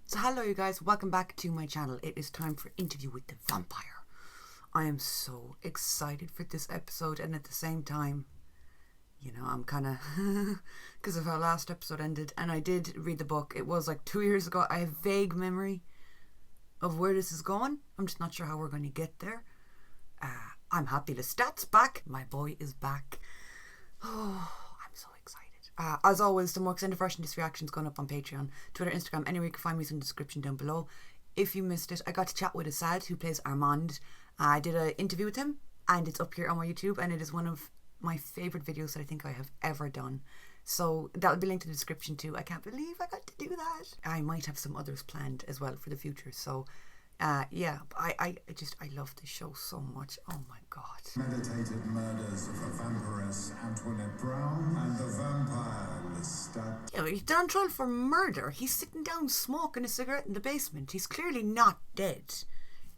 So hello you guys, welcome back to my channel. It is time for Interview with the Vampire. I am so excited for this episode, and at the same time, you know, I'm kind of because of how last episode ended, and I did read the book. It was like 2 years ago. I have vague memory of where this is going. I'm just not sure how we're going to get there. I'm happy Lestat's back. My boy is back. Oh, I'm so excited. As always, the more extended version of this reaction is going up on Patreon, Twitter, Instagram, anywhere you can find me is in the description down below. If you missed it, I got to chat with Asad, who plays Armand. I did an interview with him, and it's up here on my YouTube, and it is one of my favourite videos that I think I have ever done. So that'll be linked in the description too. I can't believe I got to do that. I might have some others planned as well for the future. So yeah, I love this show so much. Oh my god. Meditated murders of the vampiress Antoinette Brown and the vampire Lestat. Yeah, he's on trial for murder. He's sitting down smoking a cigarette in the basement. He's clearly not dead.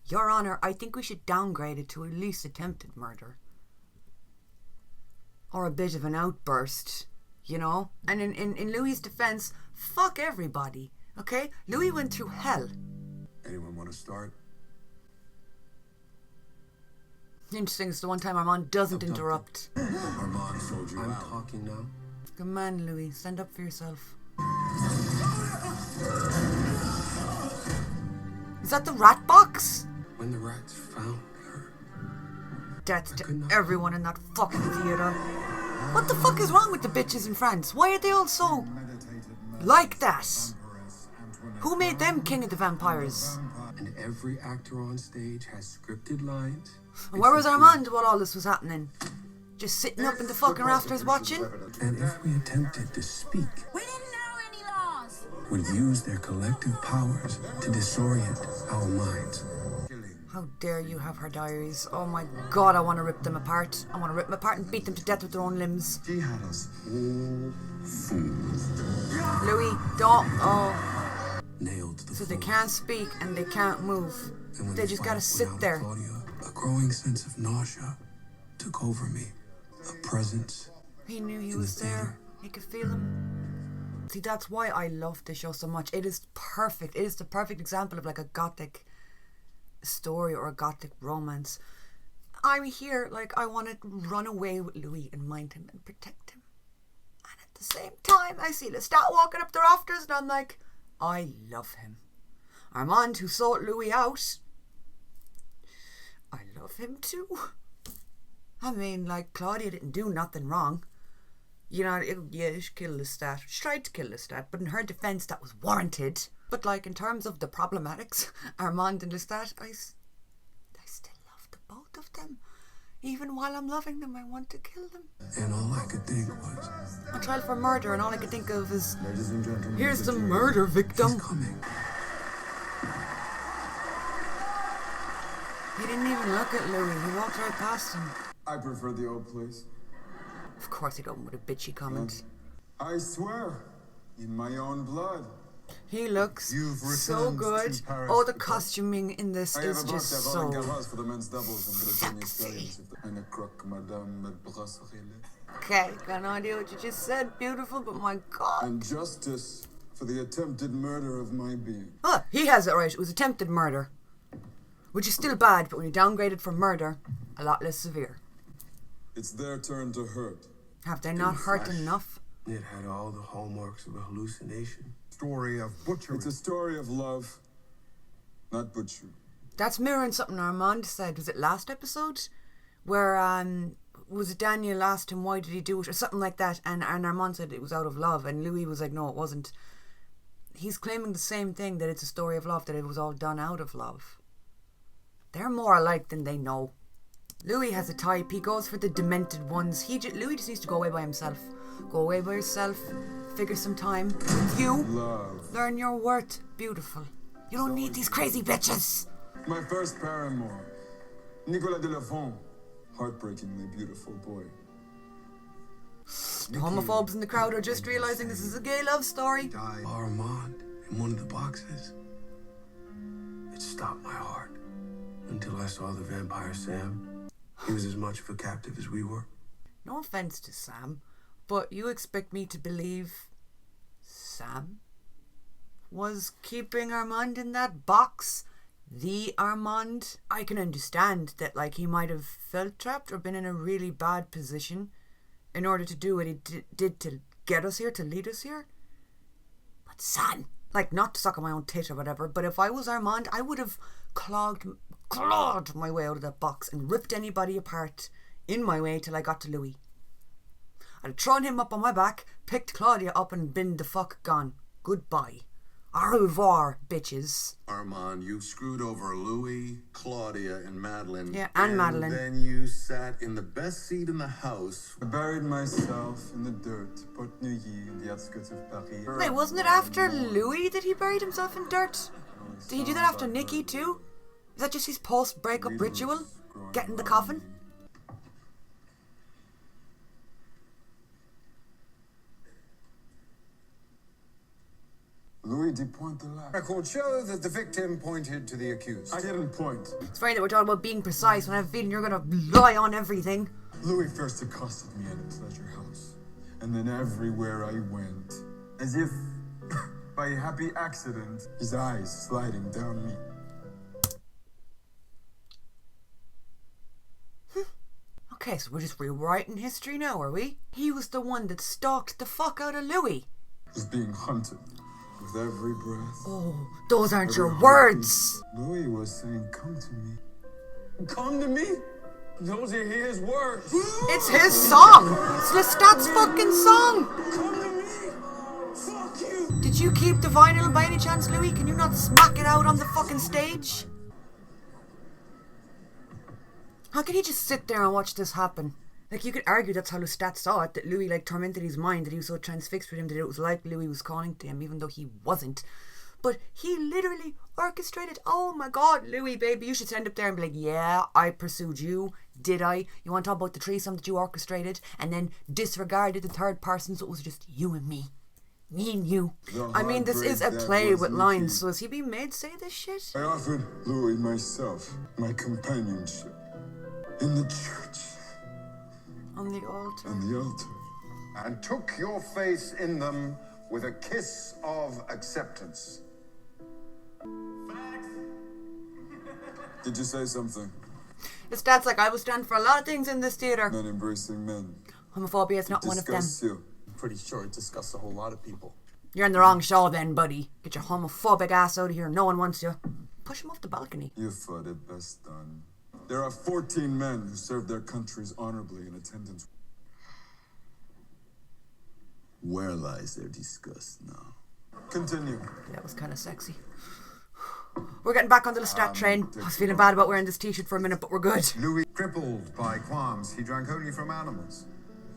Your Honour, I think we should downgrade it to at least attempted murder. Or a bit of an outburst, you know? And in Louis's defence, fuck everybody, okay? Louis went through hell. Anyone want to start? Interesting, it's the one time Armand doesn't interrupt. Armand sold you I'm out. talking now. Good man, Louis. Stand up for yourself. Is that the rat box? When the rats found her, Death to everyone in that fucking theatre. What the fuck is wrong with the bitches in France? Why are they all so like that? Who made them king of the vampires? and every actor on stage has scripted lines. And where was Armand while all this was happening? Just sitting up in the fucking rafters watching? And if we attempted to speak, We didn't know any laws. would use their collective powers to disorient our minds. How dare you have her diaries? Oh my god, I want to rip them apart. I want to rip them apart and beat them to death with their own limbs. She had us all fooled. Louis, don't. Oh. Nailed to the So they floor. can't speak and they can't move. And when They the just fire gotta sit went out, there. Claudia, a growing sense of nausea took over me. A presence. He knew he In was the there. theater. He could feel him. See, that's why I love this show so much. It is perfect. It is the perfect example of like a gothic story or a gothic romance. I'm here, like, I want to run away with Louis and mind him and protect him. And at the same time, I see Lestat walking up the rafters and I'm like, I love him. Armand, who sought Louis out, I love him too. I mean, like, Claudia didn't do nothing wrong. You know, yeah, she killed Lestat. She tried to kill Lestat, but in her defence, that was warranted. But, like, in terms of the problematics, Armand and Lestat, I still love the both of them. Even while I'm loving them, I want to kill them. And all I could think was, On trial for murder, and all I could think of is, Ladies and gentlemen, here's the jury. murder victim. he's coming. He didn't even look at Louis. He walked right past him. I prefer the old place. Of course he'd open with a bitchy comment. I swear, in my own blood. He looks You've so returned good. to Paris Oh, the because costuming in this I have is a just box at so... Roland Garros for the men's doubles. I'm going to tell you sexy. stories of the and croque Madame Brasserie. Okay, got no idea what you just said. Beautiful, but my god. And justice for the attempted murder of my being. Ah, he has it right. It was attempted murder. Which is still bad, but when you downgrade it from murder, a lot less severe. It's their turn to hurt. Have they not hurt flesh. enough? It had all the hallmarks of a hallucination. Story of butchery. It's a story of love, not butchery. That's mirroring something Armand said. Was it last episode? Where, was it Daniel asked him why did he do it? Or something like that. And Armand said it was out of love. And Louis was like, no, it wasn't. He's claiming the same thing, that it's a story of love, that it was all done out of love. They're more alike than they know. Louis has a type. He goes for the demented ones. Louis just needs to go away by himself. Go away by yourself. Figure some time with you. Love. Learn your worth. Beautiful. You don't need these crazy bitches. My first paramour, Nicolas de la Font. Heartbreakingly beautiful boy. The homophobes in the crowd are just realising this is a gay love story. Armand in one of the boxes. It stopped my heart until I saw the vampire Sam. He was as much of a captive as we were. No offence to Sam, but you expect me to believe Sam was keeping Armand in that box the Armand. I can understand that, like, he might have felt trapped or been in a really bad position in order to do what he did to get us here, to lead us here. But son, like, not to suck on my own tit or whatever, but if I was Armand, I would have clawed my way out of that box and ripped anybody apart in my way till I got to Louis. I'd have thrown him up on my back, picked Claudia up and been the fuck gone. Goodbye. Au revoir, bitches. Armand, you screwed over Louis, Claudia, and Madeline. Yeah, and Madeline. Then you sat in the best seat in the house. I buried myself in the dirt, Port Neuilly, in the outskirts of Paris. Wait, wasn't it after Louis that he buried himself in dirt? Did he do that after Nikki too? Is that just his post-breakup ritual? Get in the coffin? Louis Depointe-Lac. Records show that the victim pointed to the accused. I didn't point. It's funny that we're talking about being precise when I have a feeling you're gonna lie on everything. Louis first accosted me at a pleasure house, and then everywhere I went, as if by a happy accident, his eyes sliding down me. Okay, so we're just rewriting history now, are we? He was the one that stalked the fuck out of Louis. Was being hunted with every breath. Oh, those aren't your words. Louis was saying, "Come to me." Come to me? Those are his words. It's his song. It's Lestat's fucking song. Come to me. Fuck you. Did you keep the vinyl by any chance, Louis? Can you not smack it out on the fucking stage? How can he just sit there and watch this happen? Like, you could argue that's how Lestat saw it, that Louis, like, tormented his mind, that he was so transfixed with him that it was like Louis was calling to him, even though he wasn't. But he literally orchestrated, oh my god, Louis, baby, you should stand up there and be like, yeah, I pursued you, did I? You want to talk about the threesome that you orchestrated and then disregarded the third person, so it was just you and me. Me and you. I mean, this is a play with lines, so is he being made say this shit? I offered Louis myself, my companionship, in the church, On the altar. on the altar. And took your face in them with a kiss of acceptance. Did you say something? Lestat's like, I will stand for a lot of things in this theatre. Not embracing men. Homophobia is not one of them. Disgusts you. Pretty sure it disgusts a whole lot of people. You're in the wrong show then, buddy. Get your homophobic ass out of here. No one wants you. Push him off the balcony. You fought it best done. There are 14 men who served their countries honorably in attendance. Where lies their disgust now? Continue. That was kind of sexy. We're getting back on the Lestat train. I was feeling bad about wearing this t-shirt for a minute, but we're good. Louis, crippled by qualms, he drank only from animals.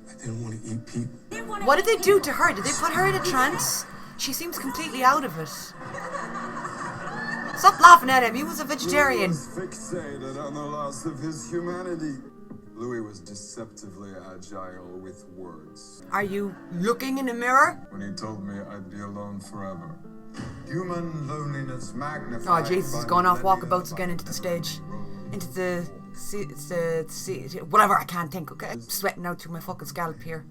I didn't want to eat people. What did they do to her? Did they put her in a trance? She seems completely out of it. Stop laughing at him. He was a vegetarian. Louis was fixated on the loss of his humanity. Louis was deceptively agile with words. Are you looking in a mirror? When he told me I'd be alone forever. Human loneliness magnified. Oh, Jesus, he's by going off millennia walkabouts again into the stage. Into the... whatever, I can't think, okay? I'm sweating out through my fucking scalp here.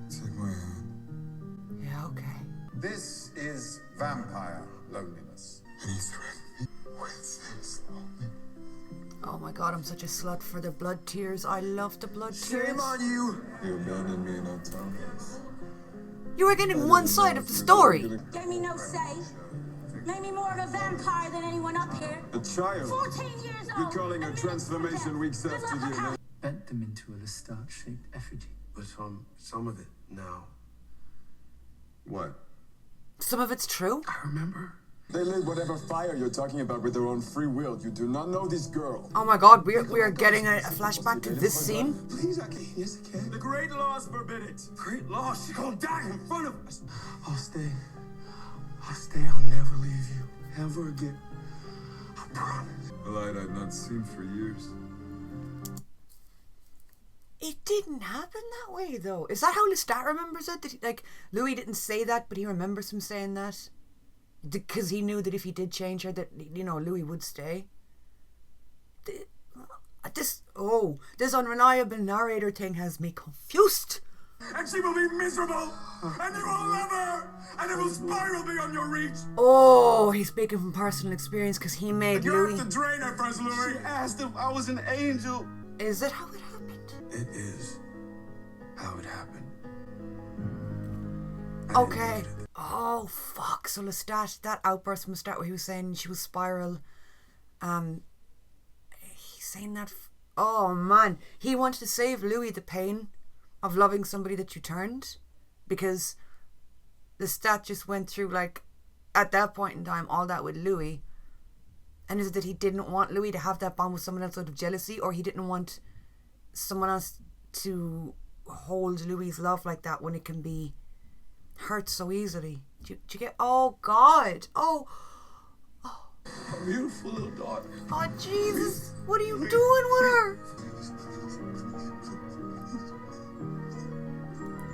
Take my hand. Yeah, okay. This is vampire loneliness. And he threatened me with his loneliness. Oh my god, I'm such a slut for the blood tears. I love the blood tears. Shame on you! You abandoned me in our town. You were getting one side of the story. Gave me no say. Made me more of a vampire than anyone up here. A child. 14 years You're old. calling her transformation weeks after the event. Bent them into a Lestat-shaped effigy. But some of it now. What? Some of it's true. I remember. They lit whatever fire you're talking about with their own free will. You do not know this girl. Oh my god, we are getting a flashback to this scene. Please, I can. Yes, I can. The great laws forbid it. Great loss. She's gonna die in front of us. I'll stay. I'll stay. I'll never leave you. Ever again. I promise. A light I'd not seen for years. It didn't happen that way, though. Is that how Lestat remembers it? That he, like, Louis didn't say that, but he remembers him saying that? Because he knew that if he did change her, that, you know, Louis would stay? This unreliable narrator thing has me confused. And she will be miserable. And you will love her. And it will spiral beyond your reach. Oh, he's speaking from personal experience because he made You Louis. have to drain her first, Louis. She asked if I was an angel. Is that how it happened? It is how it happened. Okay. Oh, fuck. So Lestat, that outburst from Lestat where he was saying she was spiral, he's saying that... Oh, man. He wanted to save Louis the pain of loving somebody that you turned, because Lestat just went through, like, at that point in time, all that with Louis. And is it that he didn't want Louis to have that bond with someone else out of jealousy, or he didn't want someone else to hold Louis' love like that when it can be hurt so easily? Do you get... Oh, God. Oh. A beautiful little daughter. Oh, Jesus. What are you doing with her?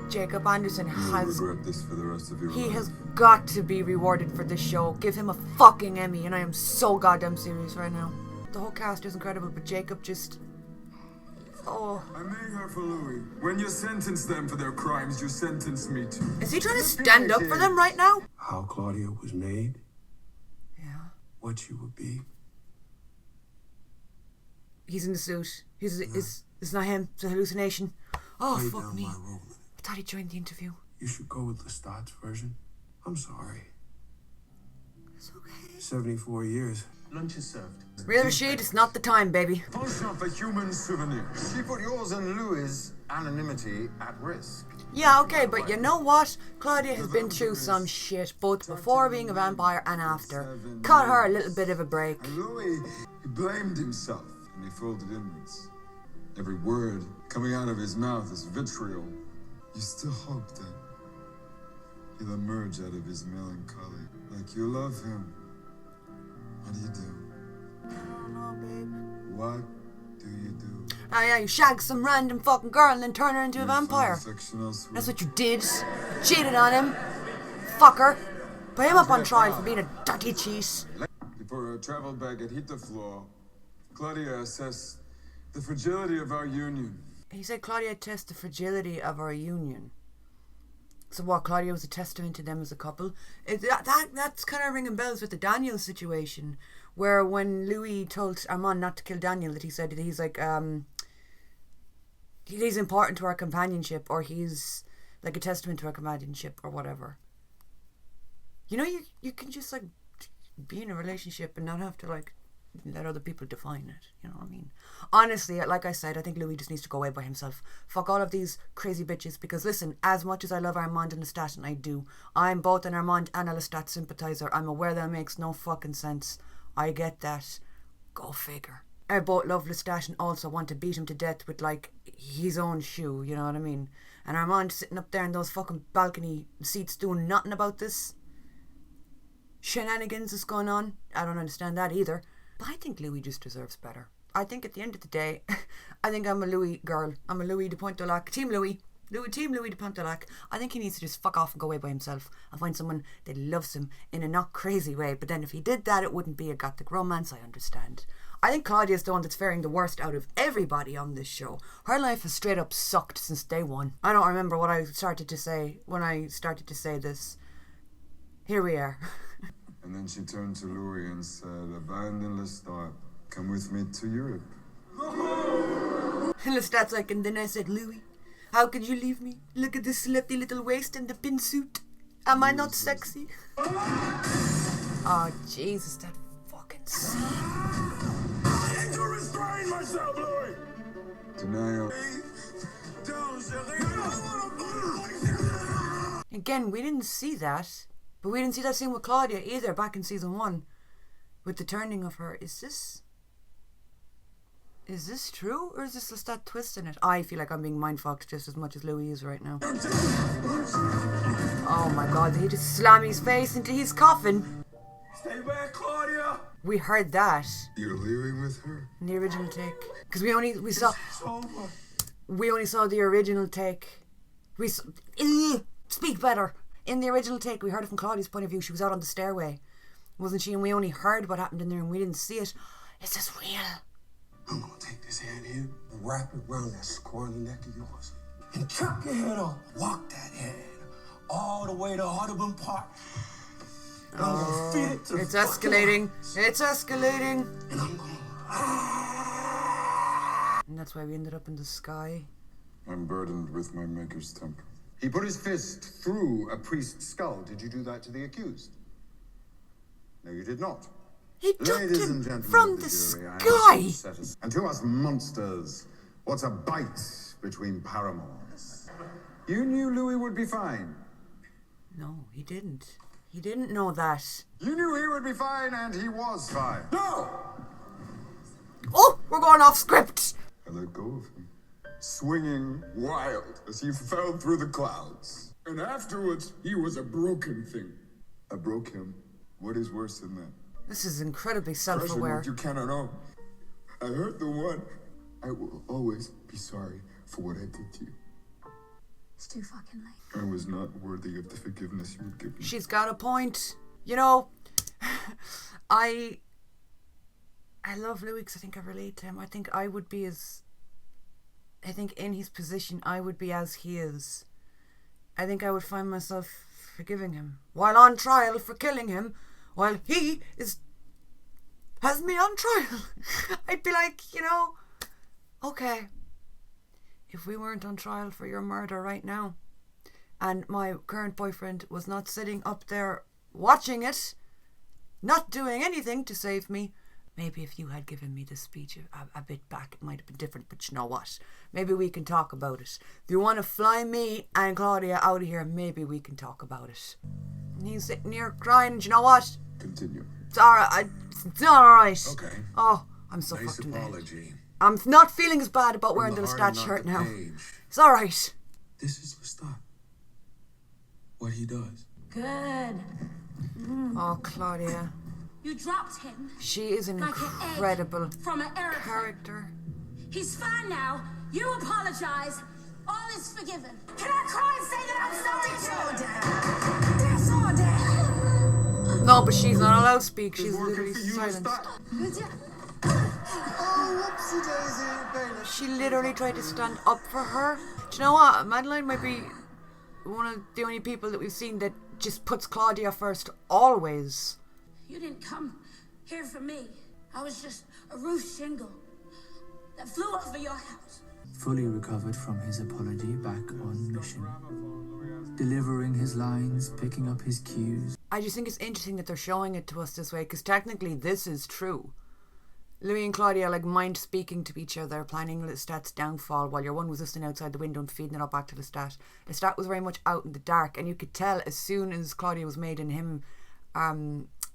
Jacob Anderson has... regret this for the rest of your He life. has got to be rewarded for this show. Give him a fucking Emmy, and I am so goddamn serious right now. The whole cast is incredible, but Jacob just... Oh. I made her for Louis. When you sentence them for their crimes, you sentence me too. Is he trying to stand up for them right now? How Claudia was made, Yeah. what you would be. He's in the suit. It's not him. It's a hallucination. Oh, Lay fuck down me. my role. I thought he joined the interview. You should go with Lestat's version. I'm sorry. It's okay. 74 years. Lunch is served. Real Rashid, it's not the time, baby. Potion of a human souvenir. She put yours and Louis' anonymity at risk. Yeah, okay, but you know what? Claudia has been through some shit, both before being a vampire and after. Cut her a little bit of a break. And Louis, he blamed himself and he folded inwards. Every word coming out of his mouth is vitriol. You still hope that he'll emerge out of his melancholy. Like you love him. What do you do? I don't know, babe. What do you do? Oh yeah, you shag some random fucking girl and then turn her into a vampire. Find affection elsewhere? That's what you did. Cheated on him. Fucker. Put him up on trial for being a dirty cheat. Before her travel bag had hit the floor, Claudia assessed the fragility of our union. He said Claudia tests the fragility of our union. So what, Claudia was a testament to them as a couple? That's kind of ringing bells with the Daniel situation, where when Louis told Armand not to kill Daniel, that he said that he's like, he's important to our companionship, or he's like a testament to our companionship, or whatever. You know, you can just like be in a relationship and not have to like let other people define it. You know what I mean? Honestly, like I said, I think Louis just needs to go away by himself. Fuck all of these crazy bitches. Because listen, as much as I love Armand and Lestat, and I do, I'm both an Armand and a Lestat sympathiser. I'm aware that it makes no fucking sense. I get that. Go figure. I both love Lestat and also want to beat him to death with like his own shoe. You know what I mean? And Armand sitting up there in those fucking balcony seats doing nothing about this shenanigans that's going on. I don't understand that either. But I think Louis just deserves better. I think at the end of the day, I think I'm a Louis girl. I'm a Louis de Pointolac. Team Louis de Pointolac. I think he needs to just fuck off and go away by himself and find someone that loves him in a not crazy way. But then if he did that, it wouldn't be a gothic romance, I understand. I think Claudia's the one that's faring the worst out of everybody on this show. Her life has straight up sucked since day one. I don't remember what I started to say when I started to say this. Here we are. And then she turned to Louis and said, abandon Lestat, come with me to Europe. And Lestat's like, and then I said, Louis, how could you leave me? Look at this slutty little waist and the pin suit. Am I not sexy? Oh, Jesus, that fucking scene. I need to restrain myself, Louis! Denial. Again, we didn't see that. But we didn't see that scene with Claudia either back in season 1. With the turning of her. Is this true? Or is this Lestat twist in it? I feel like I'm being mindfucked just as much as Louis is right now. Oh my god, did he just slam his face into his coffin? Stay back, Claudia! We heard that. You're leaving with her? In the original take. Because we only saw the original take. Speak better. In the original take, we heard it from Claudia's point of view. She was out on the stairway, wasn't she? And we only heard what happened in there and we didn't see it. Is this real? I'm gonna take this hand here and wrap it around that squirrely neck of yours. and chop your head off. Walk that head all the way to Audubon Park. And I'm gonna feed it to It's the fucking escalating. lions. It's escalating. And I'm gonna... And that's why we ended up in the sky. I'm burdened with my maker's temper. He put his fist through a priest's skull. Did you do that to the accused? No, you did not. He jumped Ladies him and gentlemen from of the jury, I sky. ask you to set us- And to us monsters, what's a bite between paramours? You knew Louis would be fine. No, he didn't. He didn't know that. You knew he would be fine, and he was fine. No! Oh, we're going off script. I let go of him, swinging wild as he fell through the clouds. And afterwards, he was a broken thing. I broke him. What is worse than that? This is incredibly Treasure self-aware. what you cannot own. I hurt the one. I will always be sorry for what I did to you. It's too fucking late. I was not worthy of the forgiveness you would give me. She's got a point. You know, I love Louis because I think I relate to him. I think I would be as... I think in his position, I would be as he is. I think I would find myself forgiving him. While on trial for killing him, while he has me on trial. I'd be like, you know, okay, if we weren't on trial for your murder right now, and my current boyfriend was not sitting up there watching it, not doing anything to save me, maybe if you had given me this speech a bit back, it might have been different, but you know what? Maybe we can talk about it. If you want to fly me and Claudia out of here, maybe we can talk about it. And he's sitting here crying, and you know what? Continue. It's alright. It's not alright. Okay. Oh, I'm so Nice fucking dead. apology. I'm not feeling as bad about wearing the From heart Lestat and shirt not now. the page. It's alright. This is Lestat. What he does. Good. Oh, Claudia. You dropped him She is an like an egg incredible from an airplane. character. He's fine now. You apologize. All is forgiven. Can I cry and say that I'm sorry? Disorder. No, but she's not allowed to speak. She's Working literally for you, silent. Lestat. She literally tried to stand up for her. Do you know what? Madeline might be one of the only people that we've seen that just puts Claudia first, always. You didn't come here for me. I was just a roof shingle that flew over your house. Fully recovered from his apology, back on mission. Delivering his lines, picking up his cues. I just think it's interesting that they're showing it to us this way, because technically this is true. Louis and Claudia are like mind speaking to each other, planning Lestat's downfall, while your one was listening outside the window and feeding it all back to Lestat. Lestat was very much out in the dark, and you could tell as soon as Claudia was made and him,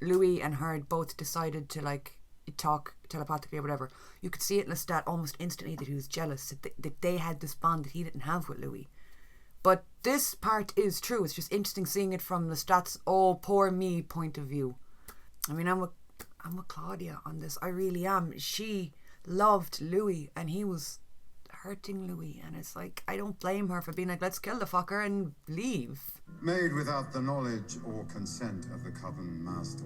Louis and her both decided to like talk telepathically or whatever. You could see it in Lestat almost instantly that he was jealous that they had this bond that he didn't have with Louis. But this part is true. It's just interesting seeing it from Lestat's oh poor me point of view. I mean, I'm with Claudia on this. I really am. She loved Louis and he was hurting Louis, and it's like I don't blame her for being like, let's kill the fucker and leave. Made without the knowledge or consent of the Coven Master.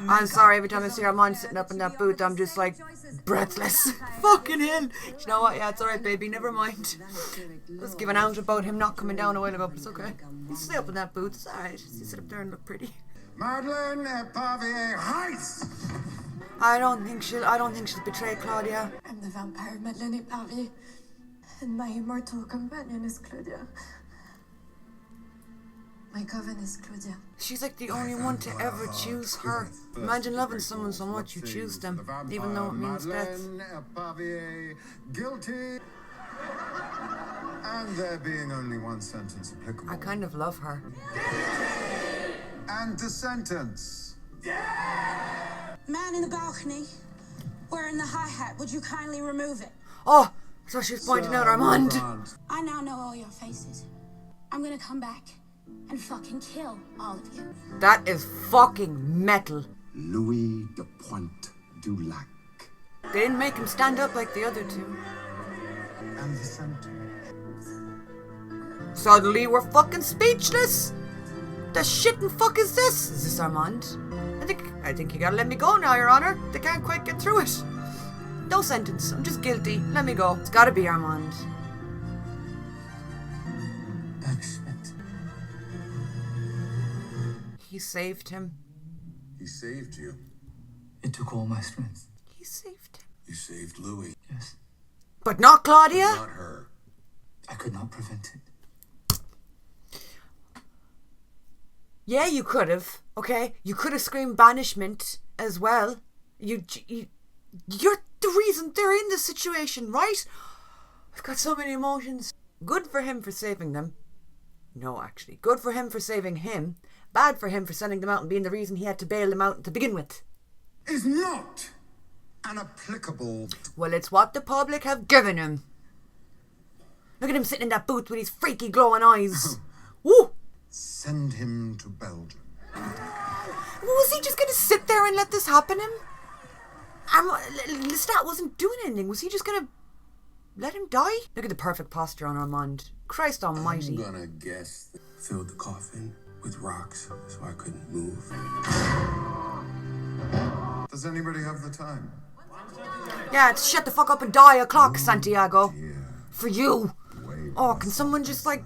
I'm sorry, every time I see Armand sitting up in that booth, I'm just like breathless. Fucking hell. You know what? Yeah, it's alright, baby. Never mind. I was giving out about him not coming down a while ago, but it's okay. You stay up in that booth. It's alright. You sit up there and look pretty. Madeleine Epavier Heights! I don't think she'll betray Claudia. I'm the vampire Madeleine Epavier, and my immortal companion is Claudia. My coven is Claudia. She's like the only one to ever choose her. Imagine loving someone so much you choose them, even though it means death. Madeleine Epavier guilty. And there being only one sentence applicable. I kind of love her. And the sentence. Man in the balcony, wearing the hi-hat. Would you kindly remove it? Oh, so she's pointing out Armand. I now know all your faces. I'm gonna come back and fucking kill all of you. That is fucking metal. Louis de Pointe du Lac. They didn't make him stand up like the other two. And the sentence. Suddenly we're fucking speechless. The shit and fuck is this? Is this Armand? I think you gotta let me go now, Your Honor. They can't quite get through it. No sentence. I'm just guilty. Let me go. It's gotta be Armand. He saved him. He saved you. It took all my strength. He saved him. You saved Louis. Yes. But not Claudia? Not her. I could not prevent it. Yeah, you could have. Okay? You could have screamed banishment as well. You're the reason they're in this situation, right? I've got so many emotions. Good for him for saving them. No, actually. Good for him for saving him. Bad for him for sending them out and being the reason he had to bail them out to begin with. Is not an applicable. Well, it's what the public have given him. Look at him sitting in that booth with his freaky glowing eyes. Woo! Send him to Belgium. Was he just going to sit there and let this happen to him? Lestat wasn't doing anything. Was he just going to let him die? Look at the perfect posture on Armand. Christ almighty. I'm gonna guess they filled the coffin with rocks so I couldn't move. Does anybody have the time? Yeah, it's shut the fuck up and die o'clock, Santiago. For you. Oh, can someone just like...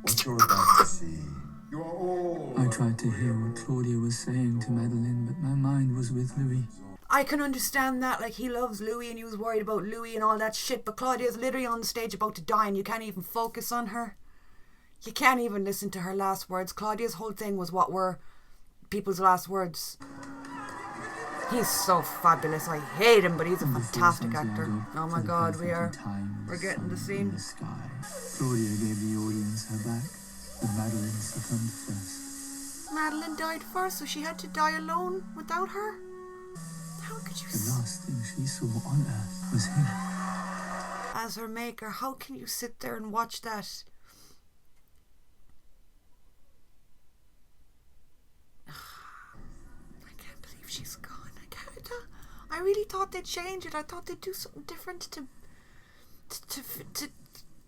What you're about to see. You are all. I tried to hear what Claudia was saying to Madeline, but my mind was with Louis. I can understand that, like, he loves Louis and he was worried about Louis and all that shit, but Claudia's literally on the stage about to die and you can't even focus on her. You can't even listen to her last words. Claudia's whole thing was what were people's last words. He's so fabulous. I hate him, but he's a fantastic actor. Oh my god, we're getting the scene. Claudia gave the audience her back, but Madeline succumbed first. Madeline died first, so she had to die alone without her? How could you... The last thing she saw on Earth was him. As her maker, how can you sit there and watch that? I can't believe she's gone. I really thought they'd change it. I thought they'd do something different to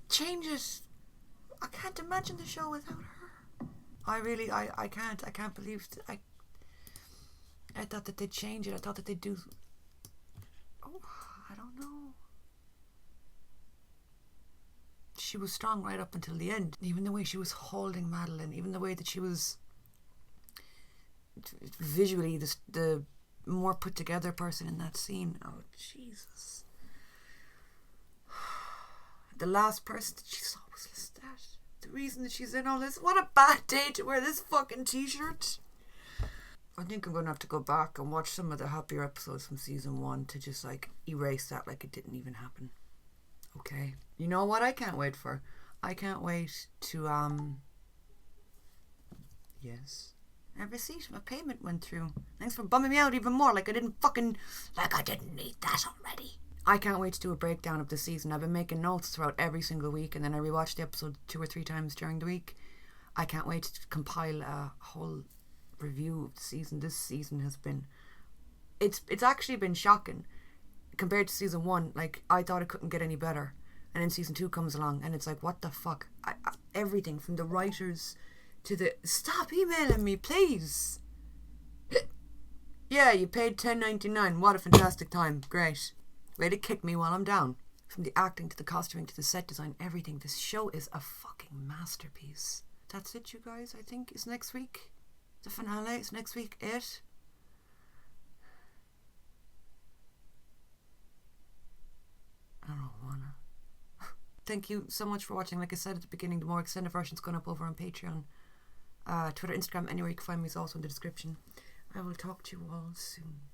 change it. I can't imagine the show without her. I can't believe I thought that they'd change it. I thought that they'd do... Oh, I don't know. She was strong right up until the end. Even the way she was holding Madeline, even the way that she was visually the more put together person in that scene. Oh, Jesus. The last person that she saw was Lestat. The reason that she's in all this. What a bad day to wear this fucking t-shirt. I think I'm going to have to go back and watch some of the happier episodes from season 1 to just like erase that like it didn't even happen. Okay. You know what I can't wait for? I can't wait to yes. I received my payment went through. Thanks for bumming me out even more. Like I didn't need that already. I can't wait to do a breakdown of the season. I've been making notes throughout every single week and then I rewatch the episode 2 or 3 times during the week. I can't wait to compile a whole review of the season. This season has been... It's actually been shocking compared to season 1. Like, I thought it couldn't get any better. And then season 2 comes along and it's like, what the fuck? Everything from the writers... to the... Stop emailing me, please. Yeah, you paid $10.99. What a fantastic time. Great. Way to kick me while I'm down. From the acting to the costuming to the set design, everything. This show is a fucking masterpiece. That's it, you guys, I think, is next week. The finale is next week. It. I don't wanna. Thank you so much for watching. Like I said at the beginning, the more extended version's going up over on Patreon. Twitter, Instagram, anywhere you can find me is also in the description. I will talk to you all soon.